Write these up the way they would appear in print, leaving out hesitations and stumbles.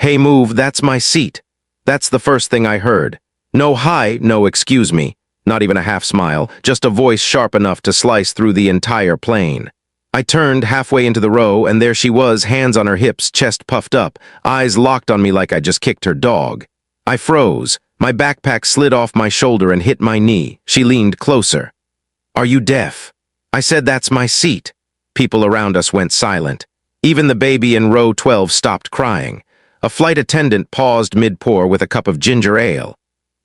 "Hey, move, that's my seat." That's the first thing I heard. No hi, no excuse me. Not even a half smile, just a voice sharp enough to slice through the entire plane. I turned halfway into the row, and there she was, hands on her hips, chest puffed up, eyes locked on me like I just kicked her dog. I froze. My backpack slid off my shoulder and hit my knee. She leaned closer. "Are you deaf?" I said, "That's my seat." People around us went silent. Even the baby in row 12 stopped crying. A flight attendant paused mid-pour with a cup of ginger ale.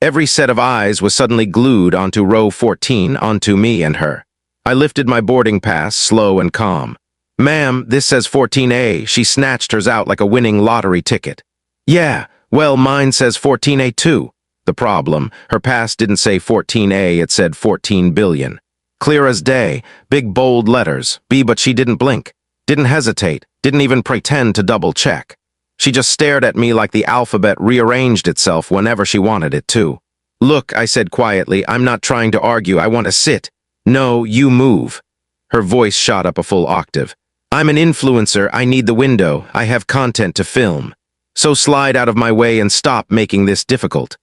Every set of eyes was suddenly glued onto row 14, onto me and her. I lifted my boarding pass, slow and calm. "Ma'am, this says 14A. She snatched hers out like a winning lottery ticket. "Yeah, well, mine says 14A too." The problem, her pass didn't say 14A, it said 14 billion. Clear as day, big bold letters, but she didn't blink, didn't hesitate, didn't even pretend to double-check. She just stared at me like the alphabet rearranged itself whenever she wanted it to. "Look," I said quietly, "I'm not trying to argue, I want to sit." "No, you move." Her voice shot up a full octave. "I'm an influencer, I need the window, I have content to film. So slide out of my way and stop making this difficult."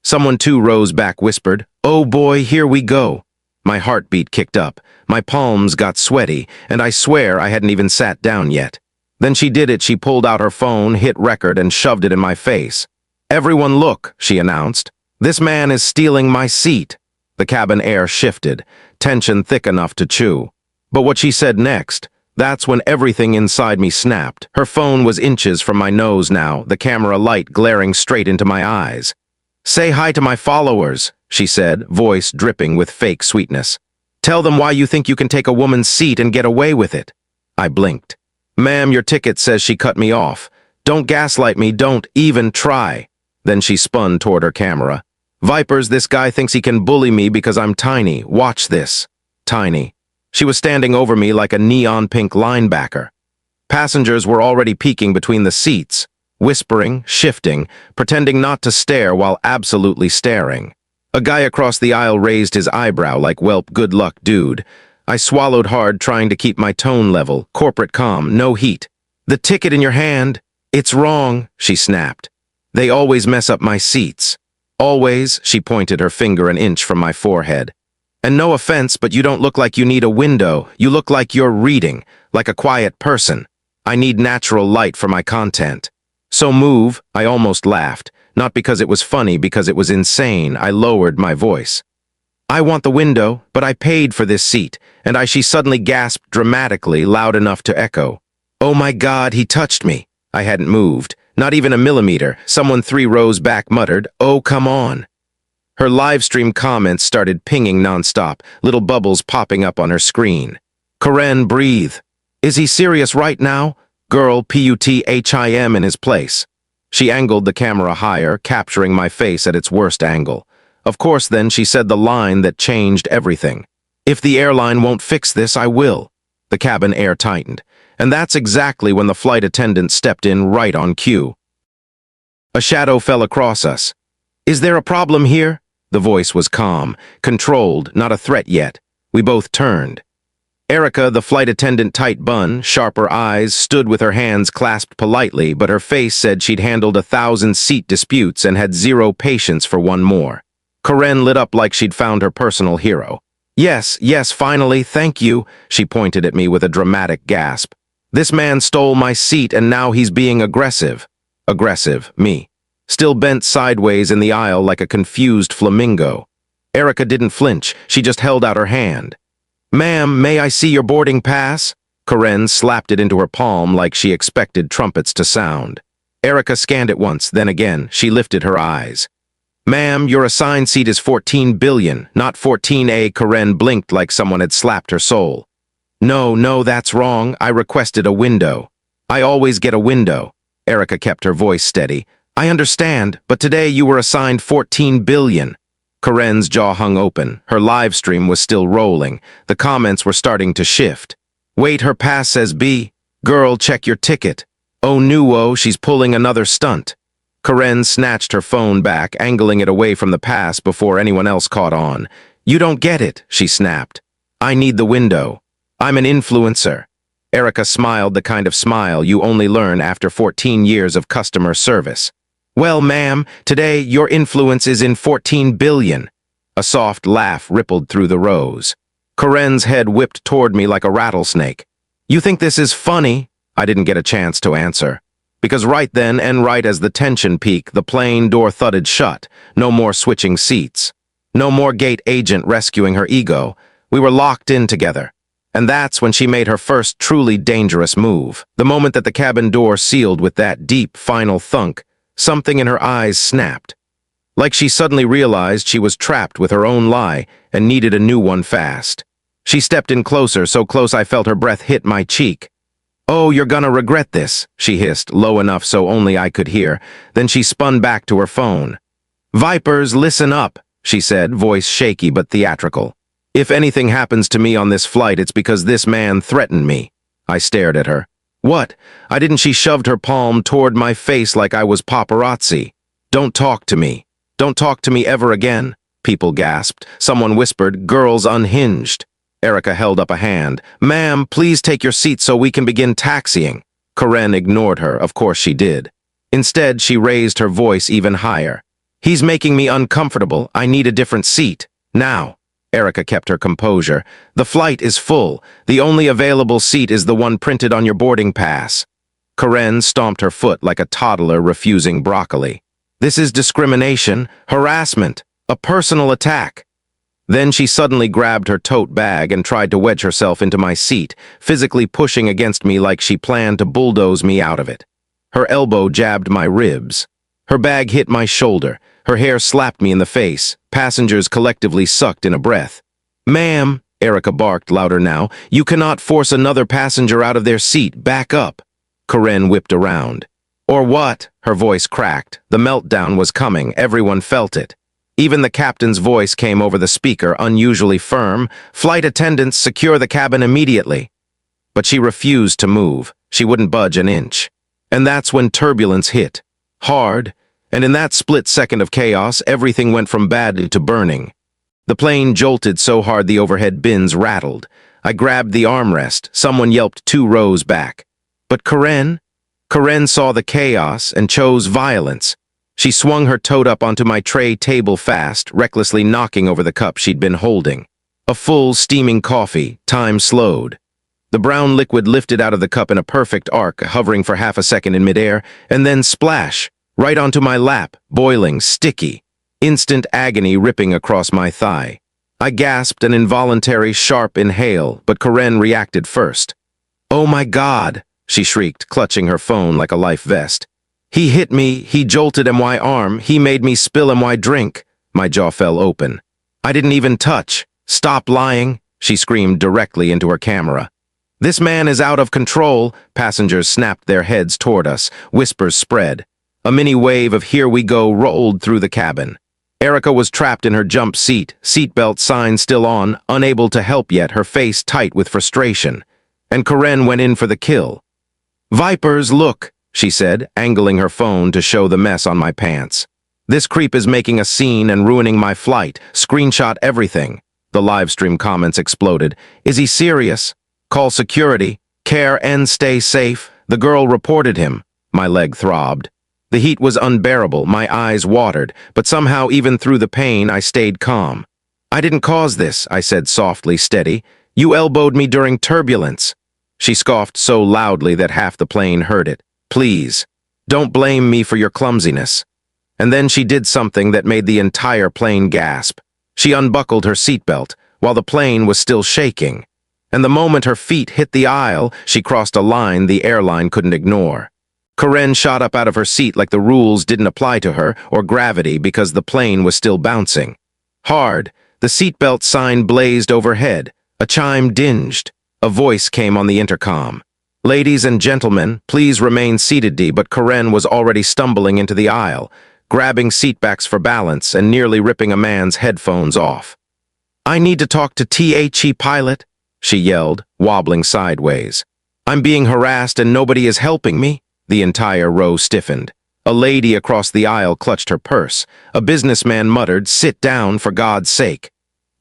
Someone 2 rows back whispered, "Oh boy, here we go." My heartbeat kicked up, my palms got sweaty, and I swear I hadn't even sat down yet. Then she did it. She pulled out her phone, hit record, and shoved it in my face. "Everyone look," she announced. "This man is stealing my seat." The cabin air shifted, tension thick enough to chew. But what she said next, that's when everything inside me snapped. Her phone was inches from my nose now, the camera light glaring straight into my eyes. "Say hi to my followers," she said, voice dripping with fake sweetness. "Tell them why you think you can take a woman's seat and get away with it." I blinked. "Ma'am, your ticket says." She cut me off. "Don't gaslight me, don't even try." Then she spun toward her camera. "Vipers, this guy thinks he can bully me because I'm tiny. Watch this." Tiny. She was standing over me like a neon pink linebacker. Passengers were already peeking between the seats, whispering, shifting, pretending not to stare while absolutely staring. A guy across the aisle raised his eyebrow like, "Welp, good luck, dude." I swallowed hard, trying to keep my tone level, corporate calm, no heat. "The ticket in your hand." "It's wrong," she snapped. "They always mess up my seats." "Always," she pointed her finger an inch from my forehead. "And no offense, but you don't look like you need a window. You look like you're reading, like a quiet person. I need natural light for my content. So move." I almost laughed, not because it was funny, because it was insane. I lowered my voice. "I want the window, but I paid for this seat," and she suddenly gasped dramatically, loud enough to echo. "Oh my God, he touched me." I hadn't moved, not even a millimeter. Someone 3 rows back muttered, "Oh, come on." Her livestream comments started pinging nonstop, little bubbles popping up on her screen. "Karen, breathe. Is he serious right now? Girl, PUTHIM in his place." She angled the camera higher, capturing my face at its worst angle. Of course, then she said the line that changed everything. "If the airline won't fix this, I will." The cabin air tightened, and that's exactly when the flight attendant stepped in right on cue. A shadow fell across us. "Is there a problem here?" The voice was calm, controlled, not a threat yet. We both turned. Erica, the flight attendant tight bun, sharper eyes, stood with her hands clasped politely, but her face said she'd handled 1,000 seat disputes and had 0 patience for one more. Karen lit up like she'd found her personal hero. Yes, finally, thank you," she pointed at me with a dramatic gasp. "This man stole my seat and now he's being aggressive." Aggressive, me. Still bent sideways in the aisle like a confused flamingo. Erica didn't flinch, she just held out her hand. "Ma'am, may I see your boarding pass?" Karen slapped it into her palm like she expected trumpets to sound. Erica scanned it once, then again. She lifted her eyes. "Ma'am, your assigned seat is 14 billion, not 14A. Karen blinked like someone had slapped her soul. No, that's wrong. I requested a window. I always get a window." Erica kept her voice steady. "I understand, but today you were assigned 14 billion. Karen's jaw hung open. Her live stream was still rolling. The comments were starting to shift. "Wait, her pass says B. Girl, check your ticket." "Oh, nuo, she's pulling another stunt." Karen snatched her phone back, angling it away from the pass before anyone else caught on. "You don't get it," she snapped. "I need the window. I'm an influencer." Erica smiled the kind of smile you only learn after 14 years of customer service. Well, ma'am, today your influence is in 14 billion. A soft laugh rippled through the rows. Corinne's head whipped toward me like a rattlesnake. You think this is funny? I didn't get a chance to answer. Because right then and right as the tension peaked, the plane door thudded shut. No more switching seats. No more gate agent rescuing her ego. We were locked in together. And that's when she made her first truly dangerous move. The moment that the cabin door sealed with that deep, final thunk, something in her eyes snapped. Like she suddenly realized she was trapped with her own lie and needed a new one fast. She stepped in closer, so close I felt her breath hit my cheek. "Oh, you're gonna regret this," she hissed, low enough so only I could hear. Then she spun back to her phone. "Vipers, listen up," she said, voice shaky but theatrical. "If anything happens to me on this flight, it's because this man threatened me." I stared at her. "What? I didn't." She shoved her palm toward my face like I was paparazzi. "Don't talk to me. Don't talk to me ever again," people gasped. Someone whispered, "Girls unhinged." Erica held up a hand. "Ma'am, please take your seat so we can begin taxiing." Corinne ignored her. Of course she did. Instead, she raised her voice even higher. "He's making me uncomfortable. I need a different seat. Now." Erica kept her composure. "The flight is full. The only available seat is the one printed on your boarding pass." Corinne stomped her foot like a toddler refusing broccoli. "This is discrimination, harassment, a personal attack." Then she suddenly grabbed her tote bag and tried to wedge herself into my seat, physically pushing against me like she planned to bulldoze me out of it. Her elbow jabbed my ribs. Her bag hit my shoulder. Her hair slapped me in the face. Passengers collectively sucked in a breath. "Ma'am," Erica barked louder now, "you cannot force another passenger out of their seat. Back up." Corinne whipped around. "Or what?" Her voice cracked. The meltdown was coming. Everyone felt it. Even the captain's voice came over the speaker, unusually firm. "Flight attendants, secure the cabin immediately." But she refused to move. She wouldn't budge an inch. And that's when turbulence hit. Hard. And in that split second of chaos, everything went from bad to burning. The plane jolted so hard the overhead bins rattled. I grabbed the armrest. Someone yelped 2 rows back. But Corinne? Corinne saw the chaos and chose violence. She swung her tote up onto my tray table fast, recklessly knocking over the cup she'd been holding. A full, steaming coffee. Time slowed. The brown liquid lifted out of the cup in a perfect arc, hovering for half a second in midair, and then splash, right onto my lap, boiling, sticky. Instant agony ripping across my thigh. I gasped an involuntary, sharp inhale, but Corinne reacted first. "Oh my God," she shrieked, clutching her phone like a life vest. "He hit me, he jolted my arm, he made me spill my drink." My jaw fell open. "I didn't even touch. Stop lying," she screamed directly into her camera. "This man is out of control." Passengers snapped their heads toward us. Whispers spread. A mini wave of "here we go" rolled through the cabin. Erica was trapped in her jump seat, seatbelt sign still on, unable to help yet, her face tight with frustration. And Corinne went in for the kill. "Vipers, look," she said, angling her phone to show the mess on my pants. "This creep is making a scene and ruining my flight. Screenshot everything." The livestream comments exploded. "Is he serious? Call security. Care and stay safe." The girl reported him. My leg throbbed. The heat was unbearable, my eyes watered, but somehow even through the pain I stayed calm. "I didn't cause this," I said softly, steady. "You elbowed me during turbulence." She scoffed so loudly that half the plane heard it. "Please, don't blame me for your clumsiness." And then she did something that made the entire plane gasp. She unbuckled her seatbelt while the plane was still shaking. And the moment her feet hit the aisle, she crossed a line the airline couldn't ignore. Corinne shot up out of her seat like the rules didn't apply to her, or gravity, because the plane was still bouncing. Hard, the seatbelt sign blazed overhead. A chime dinged. A voice came on the intercom. "Ladies and gentlemen, please remain seated." But Corinne was already stumbling into the aisle, grabbing seatbacks for balance and nearly ripping a man's headphones off. "I need to talk to THE pilot," she yelled, wobbling sideways. "I'm being harassed and nobody is helping me." The entire row stiffened. A lady across the aisle clutched her purse. A businessman muttered, "Sit down, for God's sake."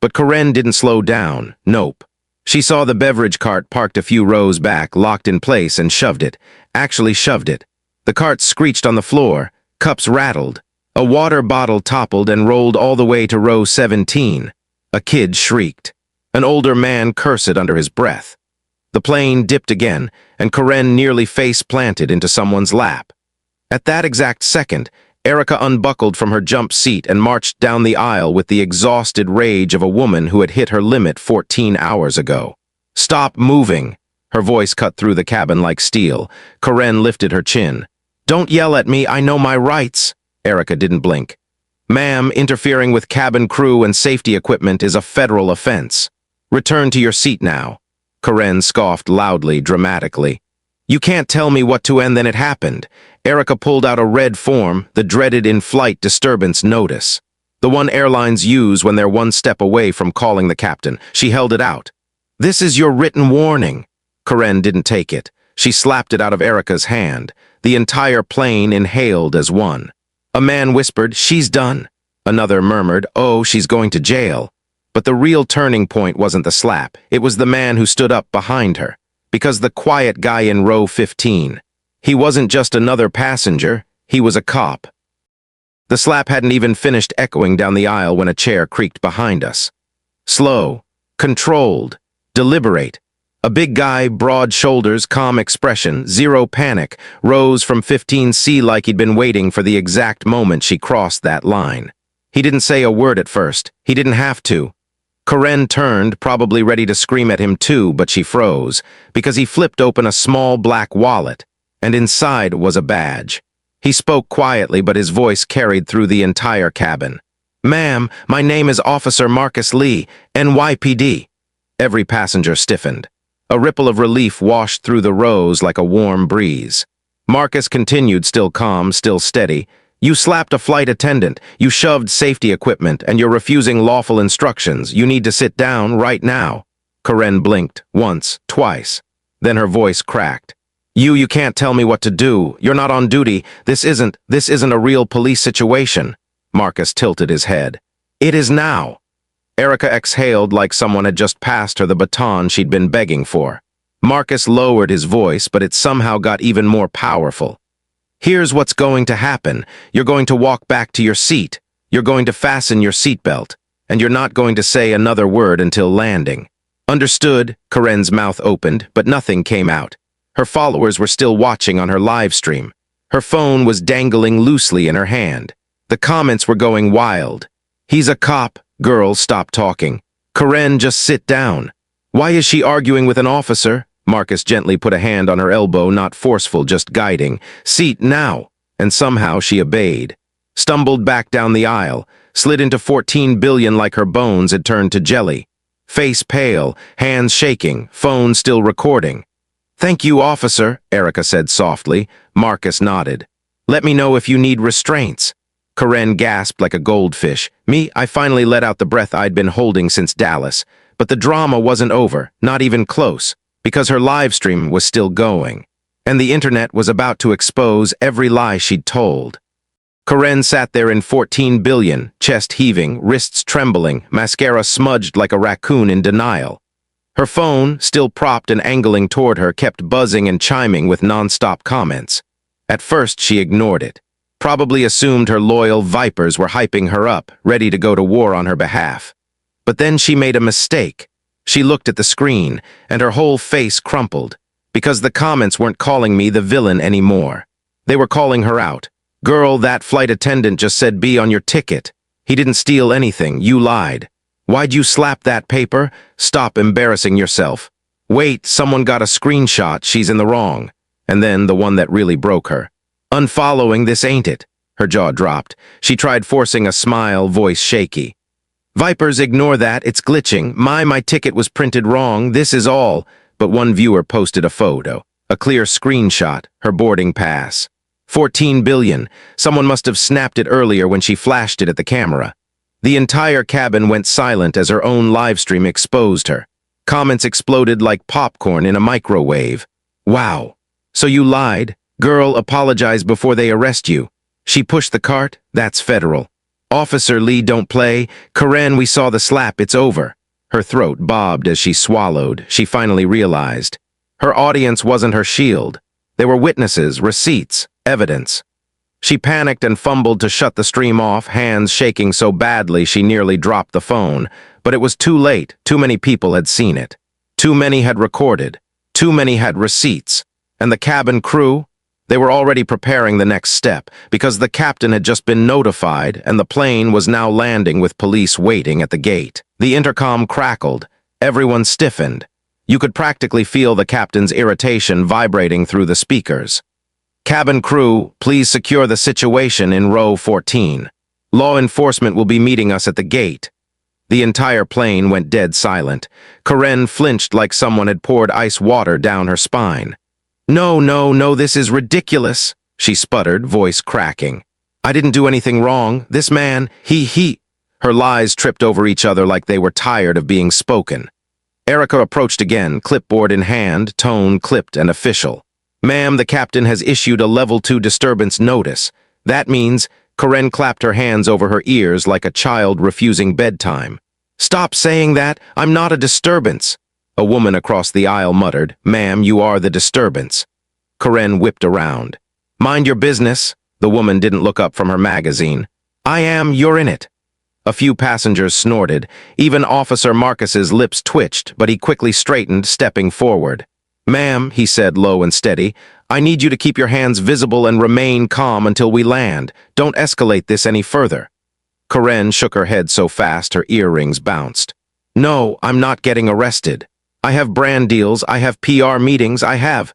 But Corinne didn't slow down. Nope. She saw the beverage cart parked a few rows back, locked in place, and shoved it. Actually shoved it. The cart screeched on the floor, cups rattled. A water bottle toppled and rolled all the way to row 17. A kid shrieked. An older man cursed under his breath. The plane dipped again, and Karen nearly face-planted into someone's lap. At that exact second, Erica unbuckled from her jump seat and marched down the aisle with the exhausted rage of a woman who had hit her limit 14 hours ago. "Stop moving!" Her voice cut through the cabin like steel. Karen lifted her chin. "Don't yell at me, I know my rights." Erica didn't blink. "Ma'am, interfering with cabin crew and safety equipment is a federal offense. Return to your seat now." Karen scoffed loudly, dramatically. "You can't tell me what to and then it happened." Erica pulled out a red form, the dreaded in-flight disturbance notice. The one airlines use when they're one step away from calling the captain. She held it out. "This is your written warning." Karen didn't take it. She slapped it out of Erica's hand. The entire plane inhaled as one. A man whispered, "She's done." Another murmured, "Oh, she's going to jail." But the real turning point wasn't the slap. It was the man who stood up behind her. Because the quiet guy in row 15. He wasn't just another passenger, he was a cop. The slap hadn't even finished echoing down the aisle when a chair creaked behind us. Slow, controlled, deliberate. A big guy, broad shoulders, calm expression, zero panic, rose from 15C like he'd been waiting for the exact moment she crossed that line. He didn't say a word at first. He didn't have to. Karen turned, probably ready to scream at him too, but she froze, because he flipped open a small black wallet, and inside was a badge. He spoke quietly, but his voice carried through the entire cabin. "Ma'am, my name is Officer Marcus Lee, NYPD." Every passenger stiffened. A ripple of relief washed through the rows like a warm breeze. Marcus continued, still calm, still steady. "You slapped a flight attendant, you shoved safety equipment, and you're refusing lawful instructions. You need to sit down right now." Karen blinked, once, twice. Then her voice cracked. You can't tell me what to do. You're not on duty. This isn't a real police situation." Marcus tilted his head. "It is now." Erica exhaled like someone had just passed her the baton she'd been begging for. Marcus lowered his voice, but it somehow got even more powerful. "Here's what's going to happen. You're going to walk back to your seat. You're going to fasten your seatbelt. And you're not going to say another word until landing." "Understood." Karen's mouth opened, but nothing came out. Her followers were still watching on her live stream. Her phone was dangling loosely in her hand. The comments were going wild. "He's a cop." "Girl, stop talking." "Karen, just sit down." "Why is she arguing with an officer?" Marcus gently put a hand on her elbow, not forceful, just guiding. "Seat now." And somehow she obeyed. Stumbled back down the aisle, slid into 14 billion like her bones had turned to jelly. Face pale, hands shaking, phone still recording. "Thank you, officer," Erica said softly. Marcus nodded. "Let me know if you need restraints." Karen gasped like a goldfish. Me, I finally let out the breath I'd been holding since Dallas. But the drama wasn't over, not even close, because her live stream was still going. And the internet was about to expose every lie she'd told. Karen sat there in 14 billion, chest heaving, wrists trembling, mascara smudged like a raccoon in denial. Her phone, still propped and angling toward her, kept buzzing and chiming with non-stop comments. At first, she ignored it. Probably assumed her loyal vipers were hyping her up, ready to go to war on her behalf. But then she made a mistake. She looked at the screen, and her whole face crumpled, because the comments weren't calling me the villain anymore. They were calling her out. "Girl, that flight attendant just said be on your ticket. He didn't steal anything, you lied. Why'd you slap that paper? Stop embarrassing yourself. Wait, someone got a screenshot, she's in the wrong." And then the one that really broke her. "Unfollowing this, ain't it?" Her jaw dropped. She tried forcing a smile, voice shaky. "Vipers, ignore that, it's glitching. My ticket was printed wrong, this is all." But one viewer posted a photo, a clear screenshot, her boarding pass. 14 billion. Someone must have snapped it earlier when she flashed it at the camera. The entire cabin went silent as her own livestream exposed her. Comments exploded like popcorn in a microwave. "Wow. So you lied? Girl, apologize before they arrest you. She pushed the cart? That's federal. Officer Lee, don't play. Karen, we saw the slap, it's over." Her throat bobbed as she swallowed. She finally realized. Her audience wasn't her shield. They were witnesses, receipts, evidence. She panicked and fumbled to shut the stream off, hands shaking so badly she nearly dropped the phone. But it was too late. Too many people had seen it. Too many had recorded. Too many had receipts. And the cabin crew? They were already preparing the next step, because the captain had just been notified and the plane was now landing with police waiting at the gate. The intercom crackled. Everyone stiffened. You could practically feel the captain's irritation vibrating through the speakers. Cabin crew, please secure the situation in row 14. Law enforcement will be meeting us at the gate. The entire plane went dead silent. Karen flinched like someone had poured ice water down her spine. No, no, no, this is ridiculous, she sputtered, voice cracking. I didn't do anything wrong. This man, he. Her lies tripped over each other like they were tired of being spoken. Erica approached again, clipboard in hand, tone clipped and official. Ma'am, the captain has issued a level 2 disturbance notice. That means, Karen clapped her hands over her ears like a child refusing bedtime. Stop saying that. I'm not a disturbance. A woman across the aisle muttered, Ma'am, you are the disturbance. Karen whipped around. Mind your business. The woman didn't look up from her magazine. I am, you're in it. A few passengers snorted. Even Officer Marcus's lips twitched, but he quickly straightened, stepping forward. Ma'am, he said low and steady, I need you to keep your hands visible and remain calm until we land. Don't escalate this any further. Karen shook her head so fast her earrings bounced. No, I'm not getting arrested. I have brand deals, I have PR meetings, I have.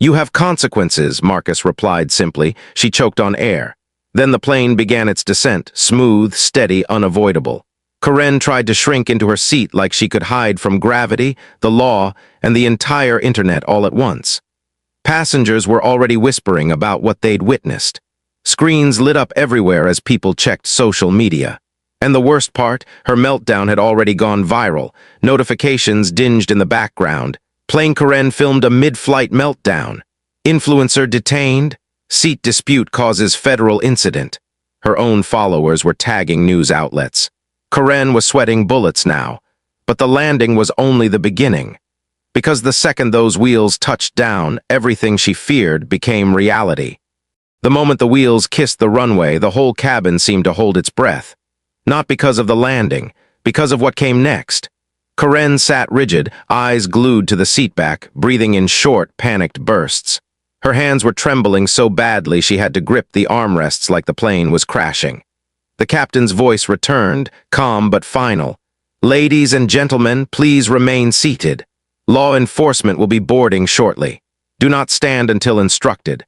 You have consequences, Marcus replied simply. She choked on air. Then the plane began its descent, smooth, steady, unavoidable. Karen tried to shrink into her seat like she could hide from gravity, the law, and the entire internet all at once. Passengers were already whispering about what they'd witnessed. Screens lit up everywhere as people checked social media. And the worst part, her meltdown had already gone viral. Notifications dinged in the background. Plane Karen filmed a mid-flight meltdown. Influencer detained. Seat dispute causes federal incident. Her own followers were tagging news outlets. Karen was sweating bullets now. But the landing was only the beginning. Because the second those wheels touched down, everything she feared became reality. The moment the wheels kissed the runway, the whole cabin seemed to hold its breath. Not because of the landing, because of what came next. Karen sat rigid, eyes glued to the seatback, breathing in short, panicked bursts. Her hands were trembling so badly she had to grip the armrests like the plane was crashing. The captain's voice returned, calm but final. Ladies and gentlemen, please remain seated. Law enforcement will be boarding shortly. Do not stand until instructed.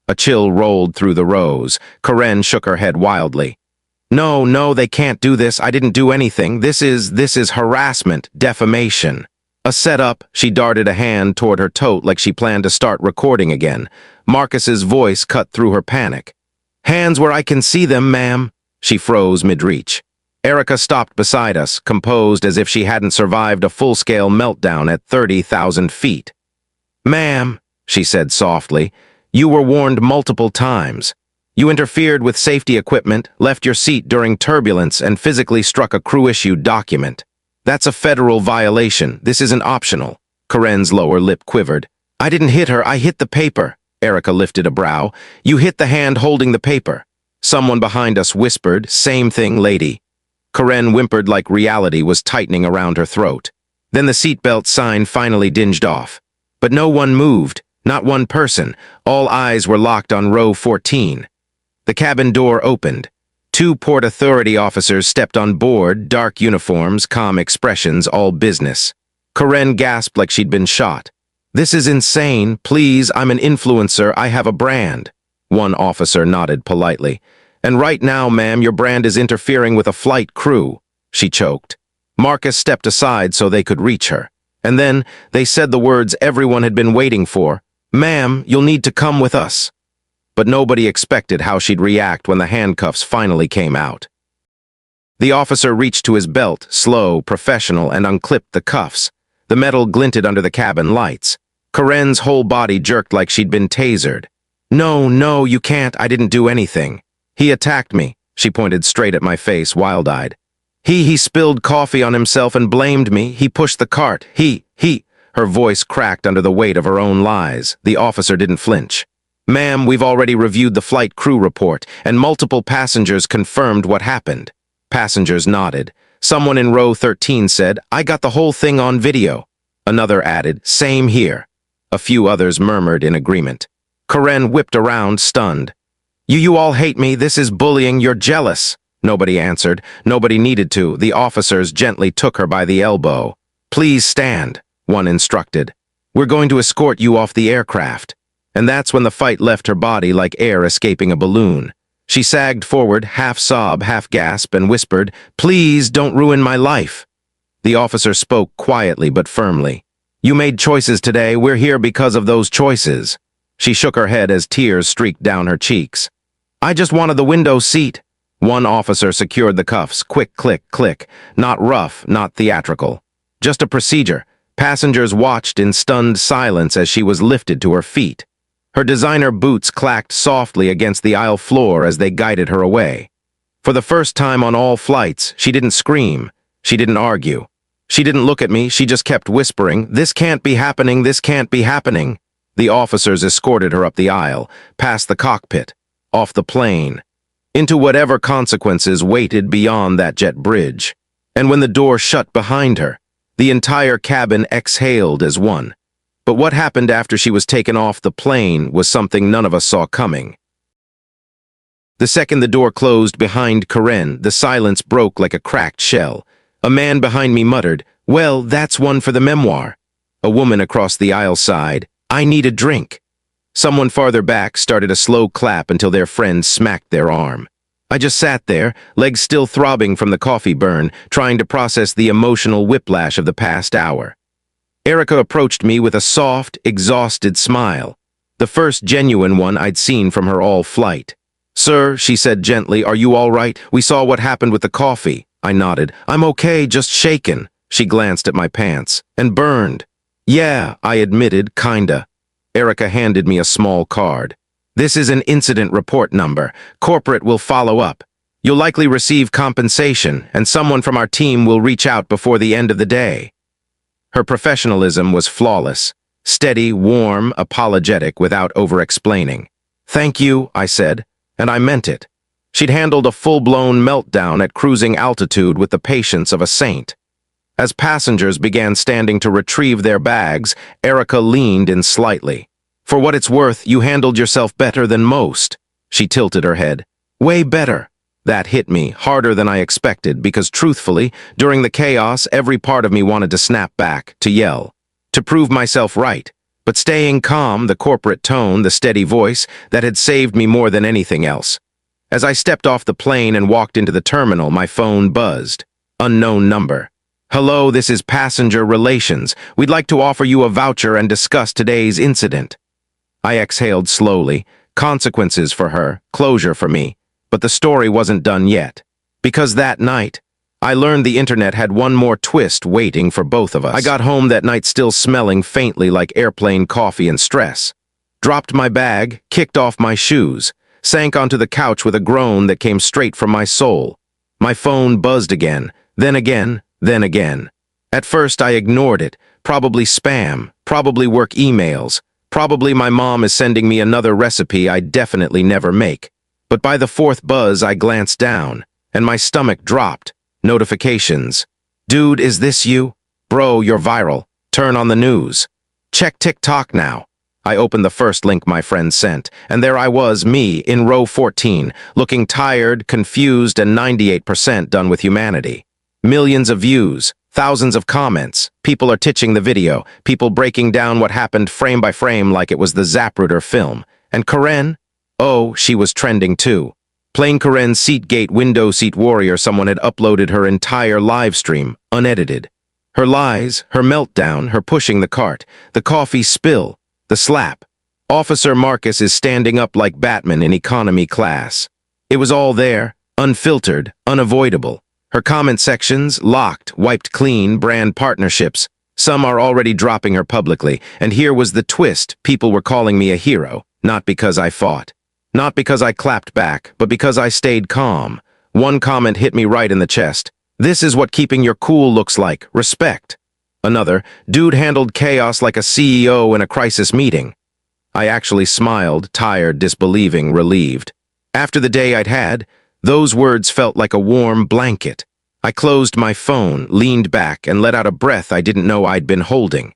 A chill rolled through the rows. Karen shook her head wildly. No, no, they can't do this. I didn't do anything. This is harassment, defamation. A setup, she darted a hand toward her tote like she planned to start recording again. Marcus's voice cut through her panic. Hands where I can see them, ma'am. She froze mid-reach. Erica stopped beside us, composed as if she hadn't survived a full-scale meltdown at 30,000 feet. Ma'am, she said softly, you were warned multiple times. You interfered with safety equipment, left your seat during turbulence, and physically struck a crew-issued document. That's a federal violation. This isn't optional. Karen's lower lip quivered. I didn't hit her. I hit the paper. Erica lifted a brow. You hit the hand holding the paper. Someone behind us whispered, same thing, lady. Karen whimpered like reality was tightening around her throat. Then the seatbelt sign finally dinged off. But no one moved. Not one person. All eyes were locked on row 14. The cabin door opened. 2 Port Authority officers stepped on board, dark uniforms, calm expressions, all business. Karen gasped like she'd been shot. This is insane. Please, I'm an influencer. I have a brand. One officer nodded politely. And right now, ma'am, your brand is interfering with a flight crew. She choked. Marcus stepped aside so they could reach her. And then they said the words everyone had been waiting for. Ma'am, you'll need to come with us. But nobody expected how she'd react when the handcuffs finally came out. The officer reached to his belt, slow, professional, and unclipped the cuffs. The metal glinted under the cabin lights. Karen's whole body jerked like she'd been tasered. No, no, you can't. I didn't do anything. He attacked me. She pointed straight at my face, wild-eyed. He spilled coffee on himself and blamed me. He pushed the cart. He. Her voice cracked under the weight of her own lies. The officer didn't flinch. Ma'am, we've already reviewed the flight crew report, and multiple passengers confirmed what happened. Passengers nodded. Someone in row 13 said, I got the whole thing on video. Another added, same here. A few others murmured in agreement. Karen whipped around, stunned. You all hate me. This is bullying. You're jealous. Nobody answered. Nobody needed to. The officers gently took her by the elbow. Please stand, one instructed. We're going to escort you off the aircraft. And that's when the fight left her body like air escaping a balloon. She sagged forward, half sob, half gasp, and whispered, Please don't ruin my life. The officer spoke quietly but firmly. You made choices today. We're here because of those choices. She shook her head as tears streaked down her cheeks. I just wanted the window seat. One officer secured the cuffs. Quick, click, click. Not rough, not theatrical. Just a procedure. Passengers watched in stunned silence as she was lifted to her feet. Her designer boots clacked softly against the aisle floor as they guided her away. For the first time on all flights, she didn't scream. She didn't argue. She didn't look at me. She just kept whispering, This can't be happening. This can't be happening. The officers escorted her up the aisle, past the cockpit, off the plane, into whatever consequences waited beyond that jet bridge. And when the door shut behind her, the entire cabin exhaled as one. But what happened after she was taken off the plane was something none of us saw coming. The second the door closed behind Karen, the silence broke like a cracked shell. A man behind me muttered, Well, that's one for the memoir. A woman across the aisle sighed, I need a drink. Someone farther back started a slow clap until their friend smacked their arm. I just sat there, legs still throbbing from the coffee burn, trying to process the emotional whiplash of the past hour. Erica approached me with a soft, exhausted smile, the first genuine one I'd seen from her all flight. Sir, she said gently, are you all right? We saw what happened with the coffee. I nodded. I'm okay, just shaken. She glanced at my pants. And burned. Yeah, I admitted, kinda. Erica handed me a small card. This is an incident report number. Corporate will follow up. You'll likely receive compensation, and someone from our team will reach out before the end of the day. Her professionalism was flawless, steady, warm, apologetic without over-explaining. Thank you, I said, and I meant it. She'd handled a full-blown meltdown at cruising altitude with the patience of a saint. As passengers began standing to retrieve their bags, Erica leaned in slightly. For what it's worth, you handled yourself better than most. She tilted her head. Way better. That hit me harder than I expected because, truthfully, during the chaos, every part of me wanted to snap back, to yell, to prove myself right. But staying calm, the corporate tone, the steady voice, that had saved me more than anything else. As I stepped off the plane and walked into the terminal, my phone buzzed. Unknown number. Hello, this is Passenger Relations. We'd like to offer you a voucher and discuss today's incident. I exhaled slowly. Consequences for her, closure for me. But the story wasn't done yet. Because that night, I learned the internet had one more twist waiting for both of us. I got home that night still smelling faintly like airplane coffee and stress. Dropped my bag, kicked off my shoes, sank onto the couch with a groan that came straight from my soul. My phone buzzed again, then again, then again. At first I ignored it, probably spam, probably work emails, probably my mom is sending me another recipe I'd definitely never make. But by the fourth buzz, I glanced down, and my stomach dropped. Notifications. Dude, is this you? Bro, you're viral. Turn on the news. Check TikTok now. I opened the first link my friend sent, and there I was, me, in row 14, looking tired, confused, and 98% done with humanity. Millions of views, thousands of comments. People are titching the video, people breaking down what happened frame by frame like it was the Zapruder film. And Karen? Oh, she was trending too. Plain Karen's Seatgate window seat warrior, someone had uploaded her entire live stream, unedited. Her lies, her meltdown, her pushing the cart, the coffee spill, the slap. Officer Marcus is standing up like Batman in economy class. It was all there, unfiltered, unavoidable. Her comment sections, locked, wiped clean, brand partnerships. Some are already dropping her publicly, and here was the twist. People were calling me a hero, not because I fought. Not because I clapped back, but because I stayed calm. One comment hit me right in the chest. This is what keeping your cool looks like, respect. Another, dude handled chaos like a CEO in a crisis meeting. I actually smiled, tired, disbelieving, relieved. After the day I'd had, those words felt like a warm blanket. I closed my phone, leaned back, and let out a breath I didn't know I'd been holding.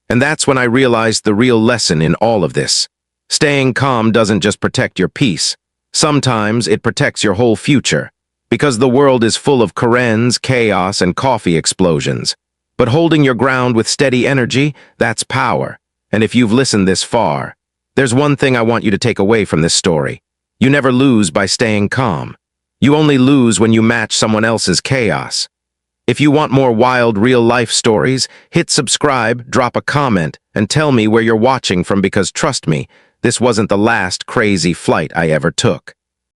And that's when I realized the real lesson in all of this. Staying calm doesn't just protect your peace. Sometimes it protects your whole future. Because the world is full of Karens, chaos, and coffee explosions. But holding your ground with steady energy, that's power. And if you've listened this far, there's one thing I want you to take away from this story. You never lose by staying calm. You only lose when you match someone else's chaos. If you want more wild, real-life stories, hit subscribe, drop a comment, and tell me where you're watching from because trust me, this wasn't the last crazy flight I ever took.